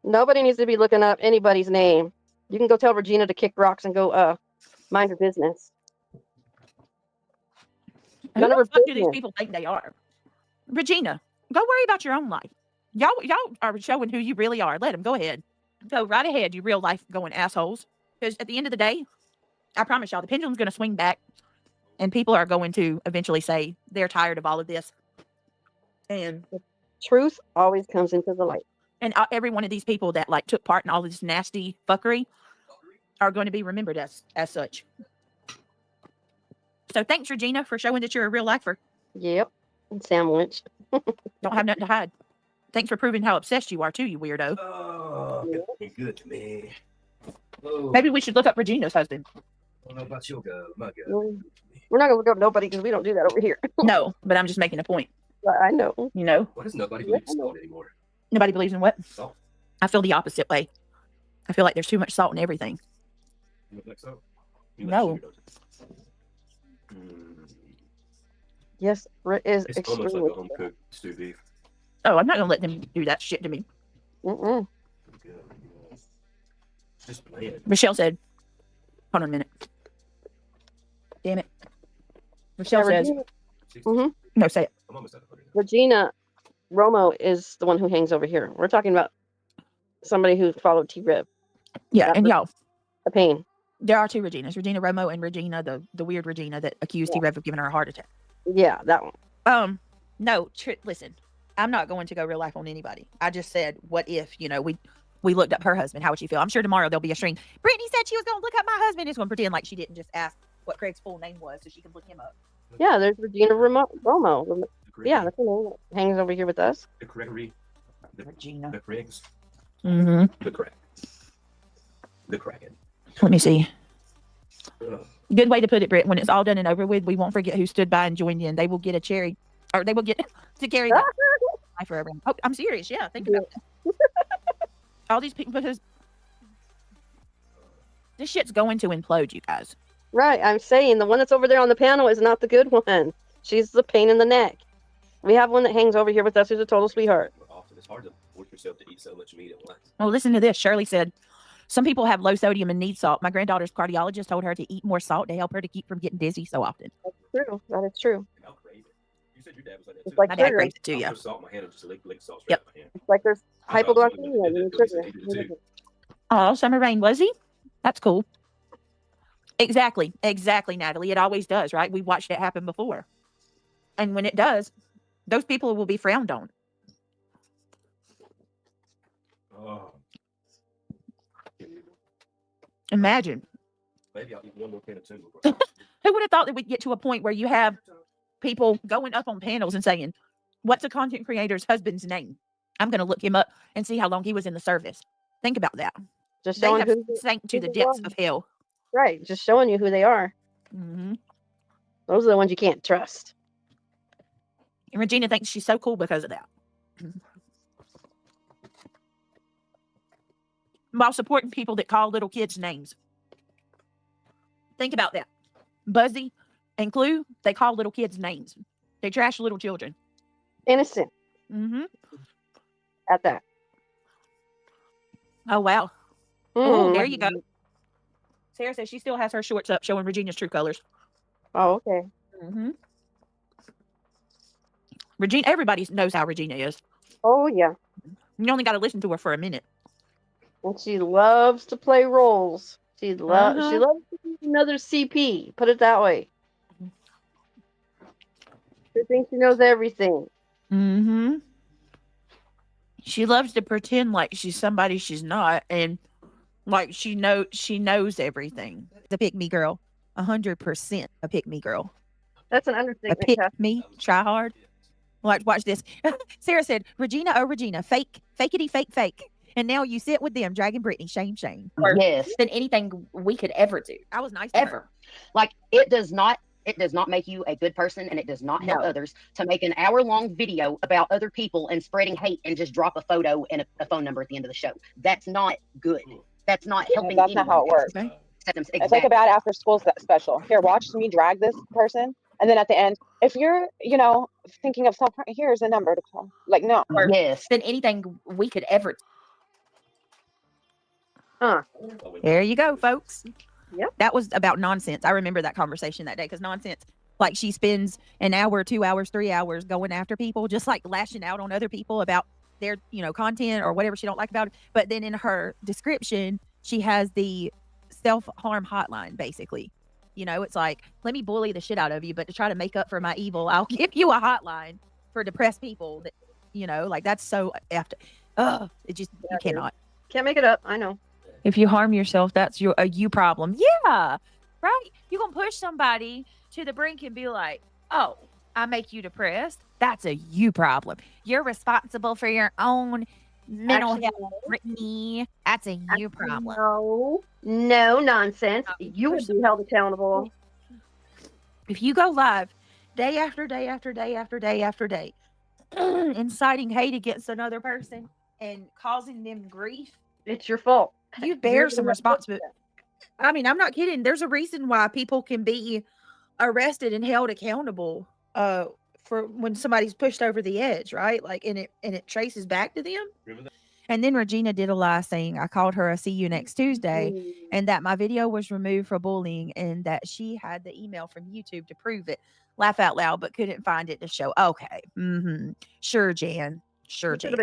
Nobody needs to be looking up anybody's name. You can go tell Regina to kick rocks and go mind her business. Who the fuck do these people think they are? Regina, go worry about your own life. Y'all are showing who you really are. Let them. Go ahead. Go right ahead, you real life going assholes. Because at the end of the day, I promise y'all, the pendulum's going to swing back and people are going to eventually say they're tired of all of this. And truth always comes into the light. And every one of these people that like took part in all this nasty fuckery are going to be remembered as such. So thanks, Regina, for showing that you're a real lifer. Yep. Sandwich. Don't have nothing to hide. Thanks for proving how obsessed you are too, you weirdo. Oh, good to me. Oh. Maybe we should look up Regina's husband. I don't know about your go, my go. We're not gonna look up nobody because we don't do that over here. No, but I'm just making a point. I know. You know. Why does nobody believe in salt anymore? Nobody believes in what? Salt. I feel the opposite way. I feel like there's too much salt in everything. You look like salt? No. Yes, is it's extremely almost like a home cooked stew beef. Oh, I'm not gonna let them do that shit to me. Just bland. Michelle said, hold on a minute. Damn it. Michelle says, no, say it. I'm almost at 100. Regina Romo is the one who hangs over here. We're talking about somebody who followed T-Rib. Yeah, and y'all. A pain. There are two Reginas, Regina Romo and Regina, the weird Regina that accused T-Rev of giving her a heart attack. Yeah, that one. No, listen, I'm not going to go real life on anybody. I just said, what if, we looked up her husband, how would she feel? I'm sure tomorrow there'll be a stream. Brittany said she was going to look up my husband. It's going to pretend like she didn't just ask what Craig's full name was so she can look him up. Yeah, there's Regina Romo. Yeah, that's the name that hangs over here with us. The Gregory. Regina. The Craigs. Mm-hmm. The Craig. The Kraken. Let me see. Good way to put it, Britt. When it's all done and over with, we won't forget who stood by and joined in. They will get a cherry, or they will get to carry the life forever. Oh, I'm serious. Yeah, think about that. All these people, because this shit's going to implode, you guys. Right. I'm saying the one that's over there on the panel is not the good one. She's the pain in the neck. We have one that hangs over here with us who's a total sweetheart. Often it's hard to force yourself to eat so much meat at once. Well, listen to this. Shirley said, some people have low sodium and need salt. My granddaughter's cardiologist told her to eat more salt to help her to keep from getting dizzy so often. That's true. That is true. I'll crave it. You said your dad was like that it's too. like my dad craves it too, yeah. Salt in my hand and just lick salt straight yep. out my hand. It's like there's hypoglycemia in the sugar. Oh, Summer Rain, was he? That's cool. Exactly, Natalie. It always does, right? We watched it happen before. And when it does, those people will be frowned on. Oh. Imagine. Maybe I'll eat one more can of tuna. Who would have thought that we'd get to a point where you have people going up on panels and saying, what's a content creator's husband's name? I'm going to look him up and see how long he was in the service. Think about that. Just they have sank to the depths of hell. Right. Just showing you who they are. Mm-hmm. Those are the ones you can't trust. And Regina thinks she's so cool because of that. While supporting people that call little kids names. Think about that. Buzzy and Clue, they call little kids names. They trash little children. Innocent. Mm-hmm. At that. Oh, wow. Oh, there you go. Sarah says she still has her shorts up showing Regina's true colors. Oh, okay. Mm-hmm. Regina, everybody knows how Regina is. Oh, yeah. You only got to listen to her for a minute. And she loves to play roles. She loves to be another CP. Put it that way. She thinks she knows everything. Mm-hmm. She loves to pretend like she's somebody she's not, and like she knows everything. The pick me girl, 100% a pick me girl. That's an understatement. A pick me, try hard. Like, watch this. Sarah said, Regina, oh Regina, fakeity, fake. And now you sit with them, dragging Brittany. Shame. Yes. Than anything we could ever do. I was nice ever. Like, it does not make you a good person, and it does not help others to make an hour-long video about other people and spreading hate and just drop a photo and a phone number at the end of the show. That's not good. That's not helping anyone. That's not how it works. Okay. Exactly. It's like a bad after school special. Here, watch me drag this person. And then at the end, if you're, thinking of self, here's a number to call. Like, no. Yes. Than anything we could ever do. Huh. There you go, folks. Yep. That was about nonsense. I remember that conversation that day because nonsense, like she spends an hour, 2 hours, 3 hours going after people, just like lashing out on other people about their, content or whatever she don't like about it. But then in her description, she has the self-harm hotline, basically. It's like, let me bully the shit out of you, but to try to make up for my evil, I'll give you a hotline for depressed people that, like that's so after. It just, you cannot. Can't make it up. I know. If you harm yourself, that's a you problem. Yeah, right? You're going to push somebody to the brink and be like, oh, I make you depressed. That's a you problem. You're responsible for your own mental health, Brittany. That's a you problem. No nonsense. You will be held accountable. If you go live day after day after day after day after day, inciting hate against another person and causing them grief, it's your fault. You bear some responsibility. I mean, I'm not kidding. There's a reason why people can be arrested and held accountable for when somebody's pushed over the edge, right? Like, and it traces back to them. And then Regina did a lie saying I called her a see you next Tuesday and that my video was removed for bullying and that she had the email from YouTube to prove it. Laugh out loud, but couldn't find it to show. Okay. Sure, Jan. Sure, Jan.